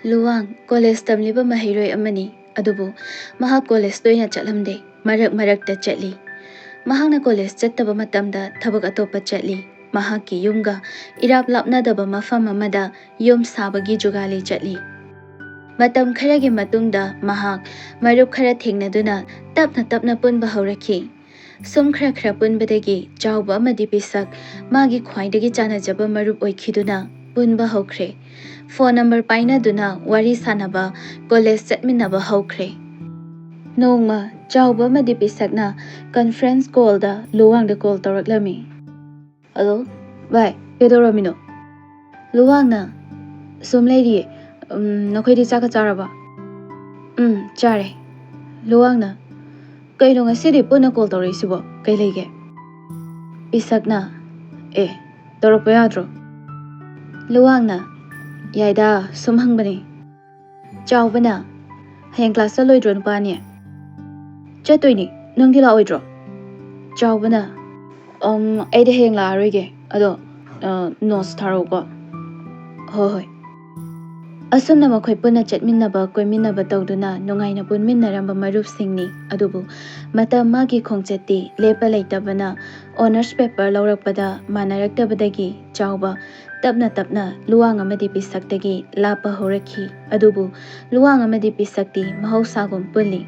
Luwang college tamliba mahiroi amani adubu mahak college toina chatlamde marak ta chatli mahakna college chattaba matamda thabak atopa chatli mahakki yumga irap lapnadaba mafam amada yum sabagi jugali chatli matam kharagi matungda mahak marup khara thengnaduna tapna punba haurakhi sum khara punbadagi chawba amadi pisak magi khwaidagi chanajaba marup oikhiduna punba haukre phone number paina duna wari sanaba college chatminaba haukre nongma chawba madi pisakna conference call da luwang da call tawraklami hello bye kedoramino luwang na sum lady nakhoi chaka charaba chare luwang na kaino ngasidi puna call tawrisibo kai lege pisakna tawrakpa yadro luwang na yaida sum hangbani chawbana hayang class loidro nupani chatoini nangdi la oidro chawbana aide hayang la aroige ado notes tharo ko hoi asumna makhoi puna chatminnaba koiminnaba tawduna nungaina punminnaramba marup singni adubu mata magi khongchati lepa leitabana honors paper laurakpada manaraktabadagi chawba tapna luwang amadi pisaktagi lapa horakhi adubu luwang amadi pisakti mahausagum pulli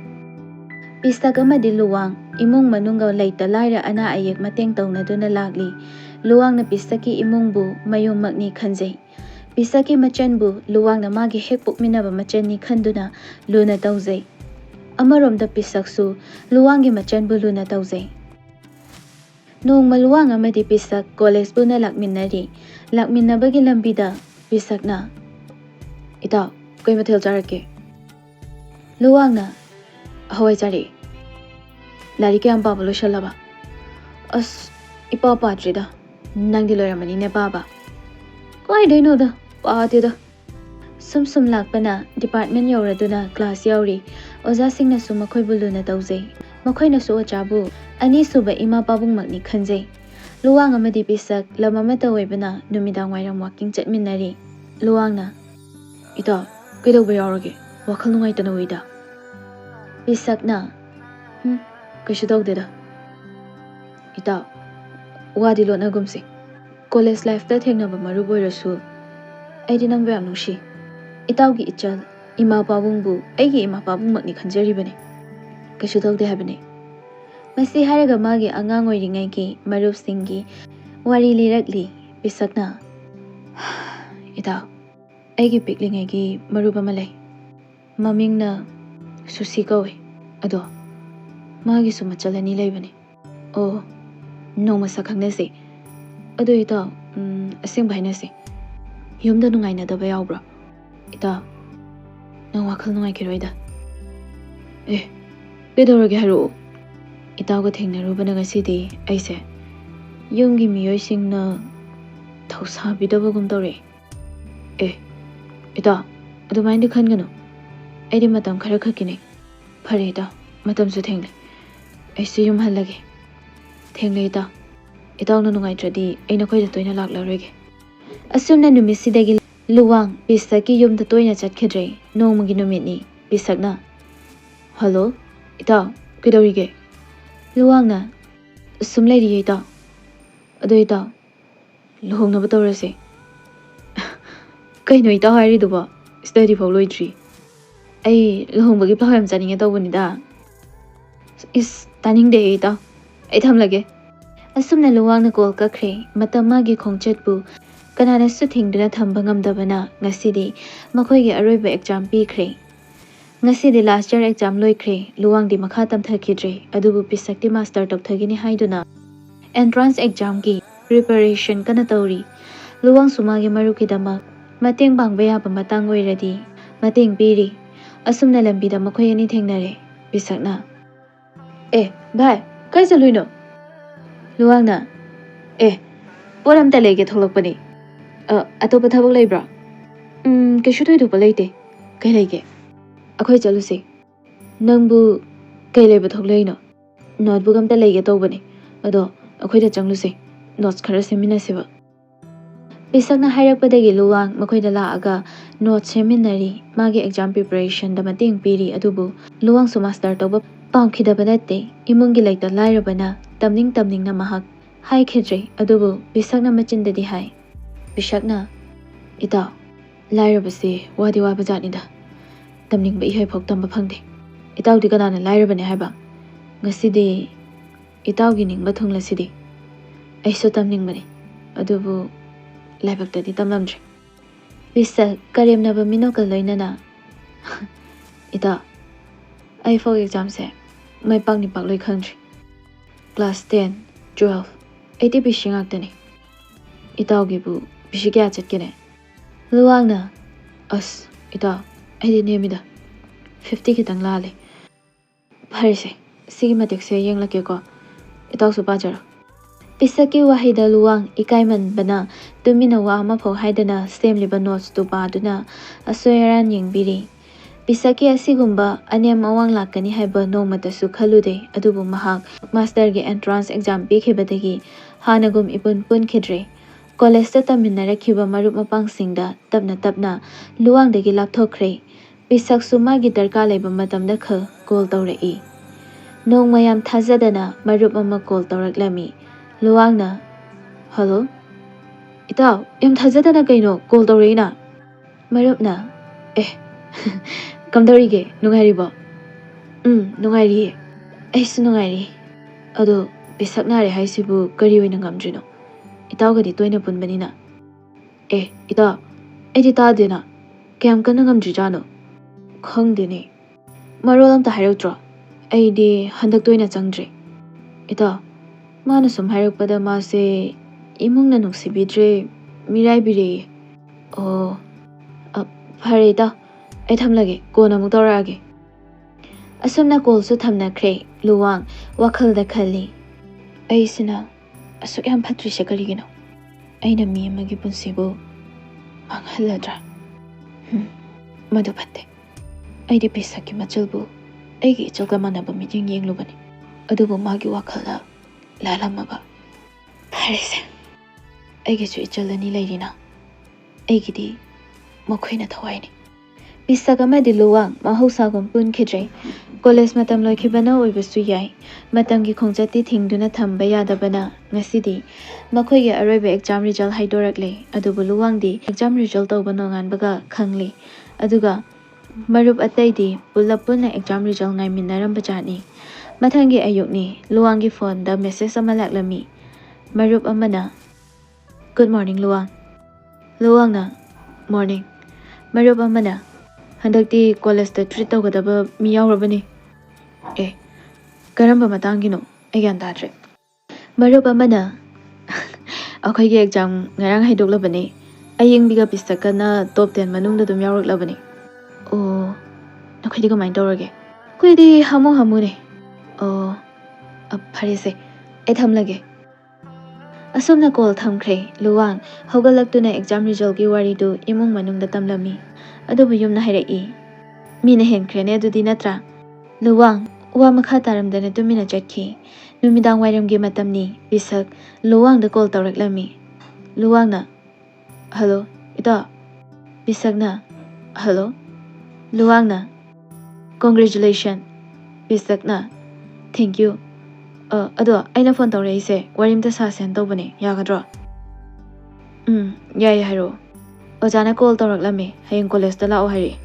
pisak amadi luwang imung manunga leita laira ana ayek mateng tawnaduna lagli luwang na pisaki imungbu mayumakni khanjai pisaki machanbu luwang na magi hek pukminaba machanni khanduna luna tawjai amaromda pisaksu luwangi machanbu luna tawjai nongma luwang amadi pisak college buna lakminnabagi lambida pisakna ita koi mathel charake luwangna hawai chari lari kyam pa bolo shalaba ipa patrida nangdi loramani ne baba koi deno da paate da sum lakpana department yauraduna class yauri oja singna su makhoi buluna tawjai makhoina su achabu ani suba ima pabung makni khanjai luwang amadi pisak lamamata oibana numidang wairam walking chatminari luwangna ita kaidoba yaurage wakhal nungaitana oida pisakna kaishu tawdeda ita wadi lotna gumsi college life ta thengnaba marup oirasu aidi nangba yam nungsi itawgi ichal ima pabungbu aigi ima pabung makni khanjaribane kaishu tawde habane masi haraga magi angang oiringai ki marup singi wari lirakli pisakna ita aigi piklingai ki marup amalai mamingna susi kawe ado magi su machalani laibane nongma sakhangnase ado ita asing bhainase yumda nungaina daba yaubra ita nang wakhal nungai kiroida kedorage haro itaga thengnaruba ngasidi aise yumgi miyoi singna thausa bidabagum tawre ita adumaindi khangano aidi matam khara khakine phare ita matam su thengle aise yum halage thengle itaw na nungai tradi aina khoi da toina laklarege asumna numisidagi luwang pisaki yumda toina chatkhedre nongmagi numitni pisakna hello ita kidorige luwangna sumlairi ita ado ita luhongnaba tawrase kaino ita hairi duba study phau loidri ai luhongbagi phawam chaninge tawbanida taningde ita ai thamlage asumna luwangna call kakre matamagi khongchatbu kanana su thingduna thamba ngamdabana ngasidi makhoigi aroiba exam pikre ngasidi last year exam loikre luwangdi makha tamthakidre adubu pisakti master tokthagini haiduna entrance exam ki preparation kana tawri luwang sumagi marukidama mateng bangba yaba matang oiradi mateng piri asumna lambida makhoi ani thengnare pisakna bhai kai chaluino luwangna poram ta lege tholokpani atopa thabak leibra kaishu thoidopa leite kai lege akhoi chaluse nangbu kai leiba thokleino notebook amta lege tawbani ado akhoi da changluse notes khara seminaseba pisakna hairakpadagi luwang makhoida laaga note seminary magi exam preparation da mating piri adubu luwang su master toba pamkhidaba natte imungi laita lairabana tamning na mahak hai khidre adubu bisakna machindadi hai bisakna ita lairabase wadi wa bajatnida tamning ba ihai phok tamba phangde itaw di kanana lairabane haiba ngasidi itaw gi ningba thungla sidi aiso tamning bane adubu laibakta di tamlamdre bisa karemnaba minokal loinana ita ai fog exam se mai pang ni pak loi khangdre class 10 12 80 bishingak tani itaw gi bu bishigya chatkene luwangna as ita ai nemida 50 kitang lale pharise sigi matek se yenglake ko itaw su pajara Pisaki wahida luwang ikaiman bana tumina wa ama phok haidana semliba notes tu paduna asoyaran yengbiri Pisaki asigumba anem awang lakani haiba nomata su khalude adubu mahak master ge entrance exam pikhibadagi hanagum ipun pun khidre college ta taminara khiba marup mapang singda tapna luwang dagi lapthokre Pisak suma gi darka leba matamda kha call tawrei nong mayam thajadana marup ama call tawraklami Luwangna, hello? Itaw, thajadana kaino call tawreina. Marupna, kamdawrige, nungairibo. Nungairi. Aisu nungairi. Ado, bisaknare haisibu kari oina ngamdrino. Itaw gadi toina punbanina. Itaw, aidi taadena. Kayam kana ngamdrijano. Khangdene. Marol amta hairutro. Aidi handak toina changdre. Itaw, Mana sum hairukpada mase imungna nuksibidre mirai bire oh phare ta ai thamlage kona mu tawrage asumna call su thamna khre luwang wakhal da khali ai sina asuk yam phatri se karigino aina mi amagi punsibo manghaladra madu phatte ai de pisaki machalbu ai gi chalga manaba meeting yenglubani adubu magi wakhala Lalamaba Paris Aigisu Ichalani Ladina Aigidi Mokwina Tawaini Bisagamadi Luwang Mahosagum Pun Kidre Goles Matam Lokibana Uibusu Yai Matangi Kongjati Tingduna Tambaya Dabana Nasidi Makoya Arabic exam result Haidorakle Adubu Luwangdi exam result Obanongan Baga Kangli Aduga Marup Ataidi Pulapuna exam result Naminaram Bajani Matangi ayukni luwangi phone da message ama laklami marup amana Good morning luwang luwangna morning marup amana handakti college ta treat tawgadaba mi yawrabani karamba matangino agyan tadre marup amana akhoi gi exam ngarang haidoklabani ayingbiga pistakana top 10 manungda dum yawraklabani oh nakhidi ka mind tawrage kuidi hamu ne Parise, lage. Asumna call thamkre, luwang, hogalaktuna exam result gi waridu imung manung da tamlami. Adubu yumna hairei. Mina henkre ne adudi natra. Luwang, wa makha taramdana tumina chatki. Numidang wairam gi matamni, bisak, luwang da call tawraklami. Luwang na, hello, ita. Bisak na, hello. Luwang na, congratulations. Bisak na, Thank you. Ado, aina phone tawreise warimta sa send tawbane yagadro. Yai hairo. Ojana call tawraklami hayeng college da lao hairi.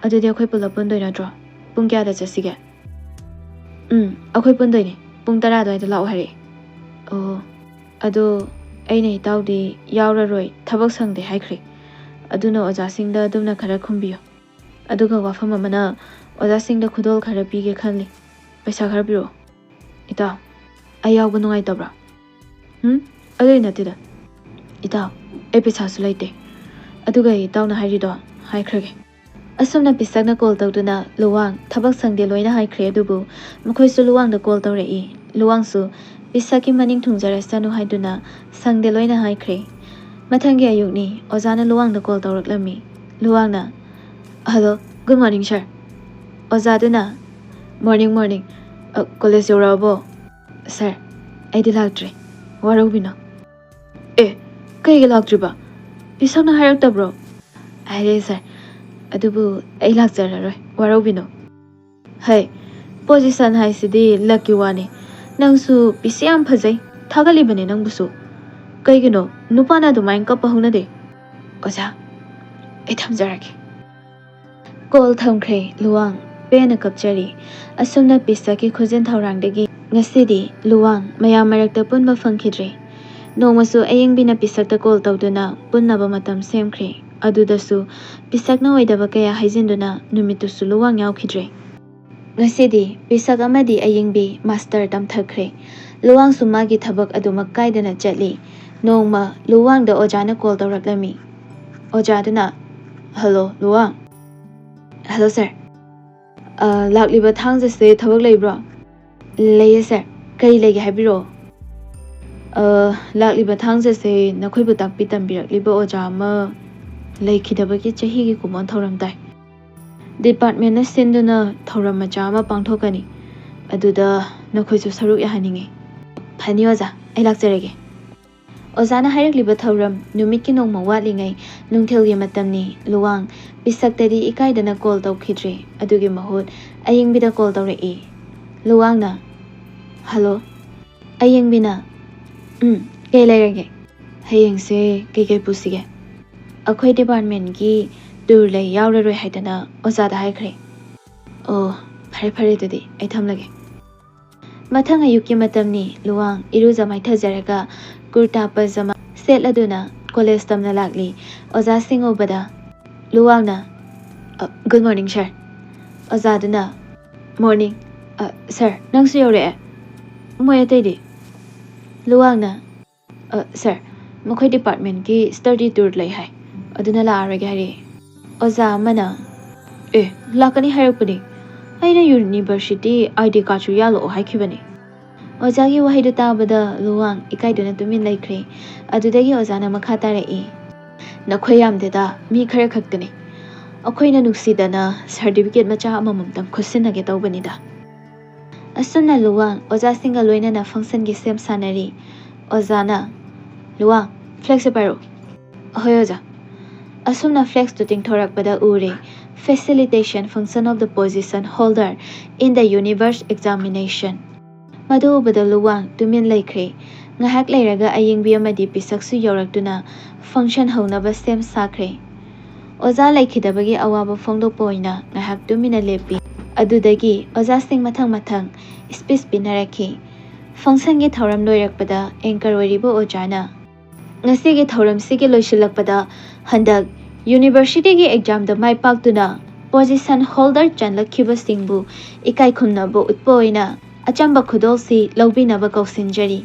Adudi akhoi pulap pundoi nadro. Pung kya da chasige. Akhoi pundoi ni. Pung 10 doi da lao hairi. Ado aina itawdi yawraroi thabak sangde haikri. Aduna oja singda adumna khara khumbiyo. Aduga wafam amana Oda singda khudol khara pige khanli paisa khara biro ita ayaw bunungai tabra adoi natida ita episode su laite aduga itaw na hairido haikrage asumna pisakna call tawduna luwang thabak sangde loina haikre adubu mukhoi su luwang da call tawrei luwang su pisaki maning thungjara sanu haiduna sangde loina haikre mathangi ayukni ojana luwang da call tawraklami luwang na hello good morning sir Ozaduna morning college yorabo sir aidi lagdre warubina kay lagdriba bisakna haraktabro ꯍꯥꯏꯔꯦ ꯁꯥꯔ ꯑꯗꯨꯕꯨ ꯑꯩ ꯂꯥꯛꯆꯔꯔꯣꯏ ꯋꯥꯔꯧꯕꯤꯅꯣ ꯍꯩ position ꯍꯥꯏꯁꯤꯗꯤ ꯂꯛꯀꯤ ꯋꯥꯅꯤ ꯅꯪꯁꯨ ꯄꯤꯁꯤ ꯌꯥꯝ ꯐꯖꯩ ꯊꯥꯒꯠꯂꯤꯕꯅꯦ ꯅꯪꯕꯨꯁꯨ ꯀꯩꯒꯤꯅꯣ ꯅꯨꯄꯥꯅ ꯑꯗꯨꯃꯥꯏꯅ ꯀꯞꯄ ꯍꯧꯅꯗꯦ ꯑꯣꯖꯥ ꯑꯩ ꯊꯝꯖꯔꯒꯦ ꯀꯣꯜ ꯊꯝꯈ꯭ꯔꯦ ꯂꯨꯋꯥꯡ ꯄꯦꯟꯅ ꯀꯞꯆꯔꯤ ꯑꯁꯨꯝꯅ ꯄꯤꯁꯛꯀꯤ ꯈꯨꯖꯤꯟ ꯊꯧꯔꯥꯡꯗꯒꯤ ꯉꯁꯤꯗꯤ ꯂꯨꯋꯥꯡ ꯃꯌꯥꯝ ꯃꯔꯛꯇ ꯄꯨꯟꯕ ꯐꯪꯈꯤꯗ꯭ꯔꯦ ꯅꯣꯡꯃꯁꯨ ꯑꯌꯤꯡꯕꯤꯅ ꯄꯤꯁꯛꯇ ꯀꯣꯜ ꯇꯧꯗꯨꯅ ꯄꯨꯟꯅꯕ ꯃꯇꯝ ꯁꯦꯝꯈ꯭ꯔꯦ ꯑꯗꯨꯗꯁꯨ ꯄꯤꯁꯛꯅ ꯑꯣꯏꯗꯕ ꯀꯌꯥ ꯍꯥꯏꯖꯤꯟꯗꯨꯅ ꯅꯨꯃꯤꯠꯇꯨꯁꯨ ꯂꯨꯋꯥꯡ ꯌꯥꯎꯈꯤꯗ꯭ꯔꯦ ꯉꯁꯤꯗꯤ ꯄꯤꯁꯛ ꯑꯃꯗꯤ ꯑꯌꯤꯡꯕꯤ ꯃꯥꯁꯇꯔ ꯇꯝꯊꯈ꯭ꯔꯦ ꯂꯨꯋꯥꯡꯁꯨ ꯃꯥꯒꯤ ꯊꯕꯛ ꯑꯗꯨꯃꯛ ꯀꯥꯏꯗꯅ ꯆꯠꯂꯤ ꯅꯣꯡꯃ ꯂꯨꯋꯥꯡꯗ ꯑꯣꯖꯥꯅ ꯀꯣꯜ ꯇꯧꯔꯛꯂꯝꯃꯤ ꯑꯣꯖꯥꯗꯨꯅ ꯍꯜꯂꯣ ꯂꯨꯋꯥꯡ ꯍꯜꯂꯣ ꯁꯥꯔ ꯂꯥꯛꯂꯤꯕ ꯊꯥꯡꯖꯁꯦ ꯊꯕꯛ ꯂꯩꯕ꯭ꯔꯣ ꯂꯩꯌꯦ ꯁꯥꯔ ꯀꯔꯤ ꯂꯩꯒꯦ ꯍꯥꯏꯕꯤꯔꯛꯑꯣ ꯂꯥꯛꯂꯤꯕ ꯊꯥꯡꯖꯁꯦ ꯅꯈꯣꯏꯕꯨ ꯇꯥꯛꯄꯤ ꯇꯝꯕꯤꯔꯛꯂꯤꯕ ꯑꯣꯖꯥ ꯑꯃ ꯂꯩꯈꯤꯗꯕꯒꯤ ꯆꯍꯤꯒꯤ ꯀꯨꯝꯑꯣꯟ ꯊꯧꯔꯝ ꯇꯥꯏ ꯗꯤꯄꯥꯔꯠꯃꯦꯟꯅ ꯁꯤꯟꯗꯨꯅ ꯊꯧꯔꯝ ꯃꯆꯥ ꯑꯃ ꯄꯥꯡꯊꯣꯛꯀꯅꯤ ꯑꯗꯨꯗ ꯅꯈꯣꯏꯁꯨ ꯁꯔꯨꯛ ꯌꯥꯍꯟꯅꯤꯡꯉꯤ ꯐꯅꯤ ꯑꯣꯖꯥ ꯑꯩ ꯂꯥꯛꯆꯔꯒꯦ ꯑꯣꯖꯥꯅ ꯍꯥꯏꯔꯛꯂꯤꯕ ꯊꯧꯔꯝ ꯅꯨꯃꯤꯠꯀꯤ ꯅꯣꯡꯃ ꯋꯥꯠꯂꯤꯉꯩ ꯅꯨꯡꯊꯤꯜꯒꯤ ꯃꯇꯝꯅꯤ ꯂꯨꯋꯥꯡ ꯄꯤꯁꯛꯇꯗꯤ ꯏꯀꯥꯏꯗꯅ ꯀꯣꯜ ꯇꯧꯈꯤꯗ꯭ꯔꯦ ꯑꯗꯨꯒꯤ ꯃꯍꯨꯠ ꯑꯌꯤꯡꯕꯤꯗ ꯀꯣꯜ ꯇꯧꯔꯛꯏ ꯂꯨꯋꯥꯡꯅ ꯍꯜꯂꯣ ꯑꯌꯤꯡꯕꯤꯅ ꯀꯩ ꯂꯩꯔꯒꯦ ꯍꯌꯦꯡꯁꯦ ꯀꯩꯀꯩ ꯄꯨꯁꯤꯒꯦ ꯑꯩꯈꯣꯏ ꯗꯤꯄꯥꯔꯠꯃꯦꯟꯒꯤ ꯇꯨꯔ ꯂꯩ ꯌꯥꯎꯔꯔꯣꯏ ꯍꯥꯏꯗꯅ ꯑꯣꯖꯥꯗ ꯍꯥꯏꯈ꯭ꯔꯦ ꯑꯣ ꯐꯔꯦ ꯐꯔꯦ ꯑꯗꯨꯗꯤ ꯑꯩ ꯊꯝꯂꯒꯦ ꯃꯊꯪ ꯑꯌꯨꯛꯀꯤ ꯃꯇꯝꯅꯤ ꯂꯨꯋꯥꯡ ꯏꯔꯨꯖ ꯃꯥꯏꯊꯖꯔꯒ ꯀꯨꯔꯇꯥ ꯄꯖꯃꯥ ꯁꯦꯠꯂꯗꯨꯅ ꯀꯣꯂꯦꯖ ꯇꯝꯅ ꯂꯥꯛꯂꯤ ꯑꯣꯖꯥꯁꯤꯡ ꯎꯕꯗ ꯂꯨꯋꯥꯡꯅ ꯒꯨꯗ ꯃꯣꯔꯅꯤꯡ ꯁꯥꯔ ꯑꯣꯖꯥꯗꯨꯅ ꯃꯣꯔꯅꯤꯡ ꯁꯥꯔ ꯅꯪꯁꯨ ꯌꯧꯔꯛꯑꯦ ꯃꯣꯏ ꯑꯇꯩꯗꯤ ꯂꯨꯋꯥꯡꯅ ꯁꯥꯔ ꯃꯈꯣꯏ ꯗꯤꯄꯥꯔꯠꯃꯦꯟꯒꯤ ꯁ꯭ꯇꯗꯤ ꯇꯨꯔ ꯂꯩ ꯍꯥꯏ ꯑꯗꯨꯅ ꯂꯥꯛꯑꯔꯣꯏꯒꯦ ꯍꯥꯏꯔꯛꯑꯦ ꯑꯣꯖꯥ ꯑꯃꯅ ꯂꯥꯛꯀꯅꯤ ꯍꯥꯏꯔꯛꯄꯅꯤ ꯑꯩꯅ ꯌꯨꯅꯤꯚꯔꯁꯤꯇꯤ ID ꯀꯥꯔꯗꯁꯨ ꯌꯥꯜꯂꯛꯑꯣ ꯍꯥꯏꯈꯤꯕꯅꯤ ꯑꯣꯖꯥꯒꯤ ꯋꯥꯍꯩꯗꯨ ꯇꯥꯕꯗ ꯂꯨꯋꯥꯡ ꯏꯀꯥꯏꯗꯨꯅ ꯇꯨꯃꯤꯟ ꯂꯩꯈ꯭ꯔꯦ ꯑꯗꯨꯗꯒꯤ ꯑꯣꯖꯥꯅ ꯃꯈꯥ ꯇꯥꯔꯛꯏ ꯅꯈꯣꯏ ꯌꯥꯝꯗꯦꯗ ꯃꯤ ꯈꯔ ꯈꯛꯇꯅꯤ ꯑꯩꯈꯣꯏꯅ ꯅꯨꯡꯁꯤꯗꯅ ꯁꯥꯔꯇꯤꯐꯤꯀꯦꯠ ꯃꯆꯥ ꯑꯃꯃꯝꯇꯪ ꯈꯨꯠꯁꯤꯟꯅꯒꯦ ꯇꯧꯕꯅꯤꯗ ꯑꯁꯨꯝꯅ ꯂꯨꯋꯥꯡ ꯑꯣꯖꯥꯁꯤꯡꯒ ꯂꯣꯏꯅꯅ ꯐꯪꯁꯟꯒꯤ ꯁꯦꯝ ꯁꯥꯟꯅꯔꯤ ꯑꯣꯖꯥꯅ ꯂꯨꯋꯥꯡ ꯐ꯭ꯂꯦꯛꯁꯁꯦ ꯄꯥꯏꯔꯛꯎ ꯑꯍꯣꯏ ꯑꯣꯖꯥ ꯑꯁꯨꯝꯅ ꯐ꯭ꯂꯦꯛꯁꯇꯨ ꯇꯤꯡꯊꯣꯔꯛꯄꯗ ꯎꯔꯦ facilitation function of the position holder in the university examination ꯃꯗꯨ ꯎꯕꯗ ꯂꯨꯋꯥꯡ ꯇꯨꯃꯤꯟ ꯂꯩꯈ꯭ꯔꯦ ꯉꯥꯏꯍꯥꯛ ꯂꯩꯔꯒ ꯑꯌꯤꯡꯕꯤ ꯑꯃꯗꯤ ꯄꯤꯁꯛꯁꯨ ꯌꯧꯔꯛꯇꯨꯅ ꯐꯪꯁꯟ ꯍꯧꯅꯕ ꯁꯦꯝ ꯁꯥꯈ꯭ꯔꯦ ꯑꯣꯖꯥ ꯂꯩꯈꯤꯗꯕꯒꯤ ꯑꯋꯥꯕ ꯐꯣꯡꯗꯣꯛꯄ ꯑꯣꯏꯅ ꯉꯥꯏꯍꯥꯛ ꯇꯨꯃꯤꯟꯅ ꯂꯦꯞꯄꯤ ꯑꯗꯨꯗꯒꯤ ꯑꯣꯖꯥꯁꯤꯡ ꯃꯊꯪ ꯃꯊꯪ ꯁ꯭ꯄꯤꯆ ꯄꯤꯅꯔꯛꯈꯤ ꯐꯪꯁꯟꯒꯤ ꯊꯧꯔꯝ ꯂꯣꯏꯔꯛꯄꯗ ꯑꯦꯡꯀꯔ ꯑꯣꯏꯔꯤꯕ ꯑꯣꯖꯥꯅ ꯉꯁꯤꯒꯤ ꯊꯧꯔꯝꯁꯤꯒꯤ ꯂꯣꯏꯁꯤꯜꯂꯛꯄꯗ ꯍꯟꯗꯛ ꯌꯨꯅꯤꯚꯔꯁꯤꯇꯤꯒꯤ ꯑꯦꯛꯖꯥꯝꯗ ꯃꯥꯏ ꯄꯥꯛꯇꯨꯅ ꯄꯣꯖꯤꯁꯟ ꯍꯣꯜꯗꯔ ꯆꯟꯂꯛꯈꯤꯕꯁꯤꯡꯕꯨ ꯏꯀꯥꯏ ꯈꯨꯝꯅꯕ ꯎꯠꯄ ꯑꯣꯏꯅ ꯑꯆꯝꯕ ꯈꯨꯗꯣꯜꯁꯤ ꯂꯧꯕꯤꯅꯕ ꯀꯧꯁꯤꯟꯖꯔꯤ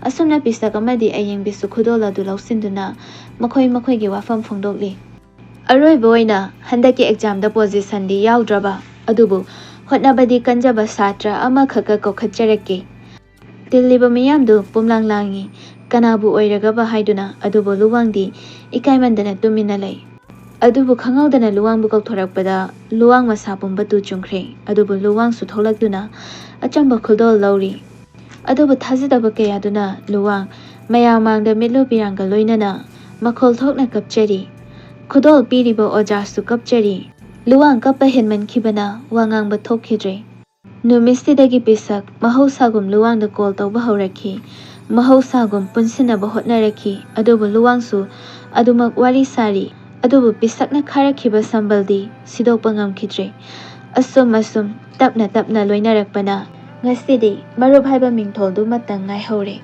ꯑꯁꯨꯝꯅ ꯄꯤꯁꯛ ꯑꯃꯗꯤ ꯑꯌꯤꯡꯕꯤꯁꯨ ꯈꯨꯗꯣꯜ ꯑꯗꯨ ꯂꯧꯁꯤꯟꯗꯨꯅ ꯃꯈꯣꯏꯒꯤ ꯋꯥꯐꯝ ꯐꯣꯡꯗꯣꯛꯂꯤ ꯑꯔꯣꯏꯕ ꯑꯣꯏꯅ ꯍꯟꯗꯛꯀꯤ ꯑꯦꯛꯖꯥꯝꯗ ꯄꯣꯖꯤꯁꯟꯗꯤ ꯌꯥꯎꯗ꯭ꯔꯕ ꯑꯗꯨꯕꯨ ꯍꯣꯠꯅꯕꯗꯤ ꯀꯟꯖꯕ ꯁꯥꯇ꯭ꯔ ꯑꯃꯈꯛꯀ ꯀꯧꯈꯠꯆꯔꯛꯀꯦ ꯇꯤꯜꯂꯤꯕ ꯃꯤꯌꯥꯝꯗꯨ ꯄꯨꯝꯂꯥꯡ ꯂꯥꯡꯏ ꯀꯅꯥꯕꯨ ꯑꯣꯏꯔꯒꯕ ꯍꯥꯏꯗꯨꯅ ꯑꯗꯨꯕꯨ ꯂꯨꯋꯥꯡꯗꯤ ꯏꯀꯥꯏꯃꯟꯗꯅ ꯇꯨꯃꯤꯟꯅ ꯂꯩ ꯑꯗꯨꯕꯨ ꯈꯪꯍꯧꯗꯅ ꯂꯨꯋꯥꯡꯕꯨ ꯀꯧꯊꯣꯔꯛꯄꯗ ꯂꯨꯋꯥꯡ ꯃꯁꯥ ꯄꯨꯝꯕ ꯇꯨ ꯆꯨꯡꯈ꯭ꯔꯦ ꯑꯗꯨꯕꯨ ꯂꯨꯋꯥꯡꯁꯨ ꯊꯣꯛꯂꯛꯇꯨꯅ ꯑꯆꯝꯕ ꯈꯨꯗꯣꯜ ꯂꯧꯔꯤ ꯑꯗꯨꯕꯨ ꯊꯥꯖꯗꯕ ꯀꯌꯥꯗꯨꯅ ꯂꯨꯋꯥꯡ ꯃꯌꯥꯝ ꯃꯥꯡꯗ ꯃꯤꯠꯂꯨ ꯄꯤꯔꯥꯡꯒ ꯂꯣꯏꯅꯅ ꯃꯈꯣꯜ ꯊꯣꯛꯅ ꯀꯞꯆꯔꯤ ꯈꯨꯗꯣꯜ ꯄꯤꯔꯤꯕ ꯑꯣꯖꯥꯁꯨ ꯀꯞꯆꯔꯤ ꯂꯨꯋꯥꯡ ꯀꯞꯄ ꯍꯦꯟꯃꯟꯈꯤꯕꯅ ꯋꯥ ꯉꯥꯡꯕ ꯊꯣꯛꯈꯤꯗ꯭ꯔꯦ ꯅꯨꯃꯤꯠꯁꯤꯗꯒꯤ ꯄꯤꯁꯛ ꯃꯍꯧꯁꯥꯒꯨꯝ ꯂꯨꯋꯥꯡꯗ ꯀꯣꯜ ꯇꯧꯕ ꯍꯧꯔꯛꯈꯤ ꯃꯍꯧꯁꯥꯒꯨꯝ ꯄꯨꯟꯁꯤꯟꯅꯕ ꯍꯣꯠꯅꯔꯛꯈꯤ ꯑꯗꯨꯕꯨ ꯂꯨꯋꯥꯡꯁꯨ ꯑꯗꯨꯃꯛ ꯋꯥꯔꯤ ꯁꯥꯔꯤ ꯑꯗꯨꯕꯨ ꯄꯤꯁꯛꯅ ꯈꯥꯔꯛꯈꯤꯕ ꯁꯝꯕꯜꯗꯤ ꯁꯤꯗꯣꯛꯄ ꯉꯝꯈꯤꯗ꯭ꯔꯦ ꯑꯁꯨꯝ ꯇꯞꯅ ꯇꯞꯅ ꯂꯣꯏꯅꯔꯛꯄꯅ ꯉꯁꯤꯗꯤ ꯃꯔꯨꯞ ꯍꯥꯏꯕ ꯃꯤꯡꯊꯣꯜꯗꯨꯃꯇꯪ ꯉꯥꯏꯍꯧꯔꯦ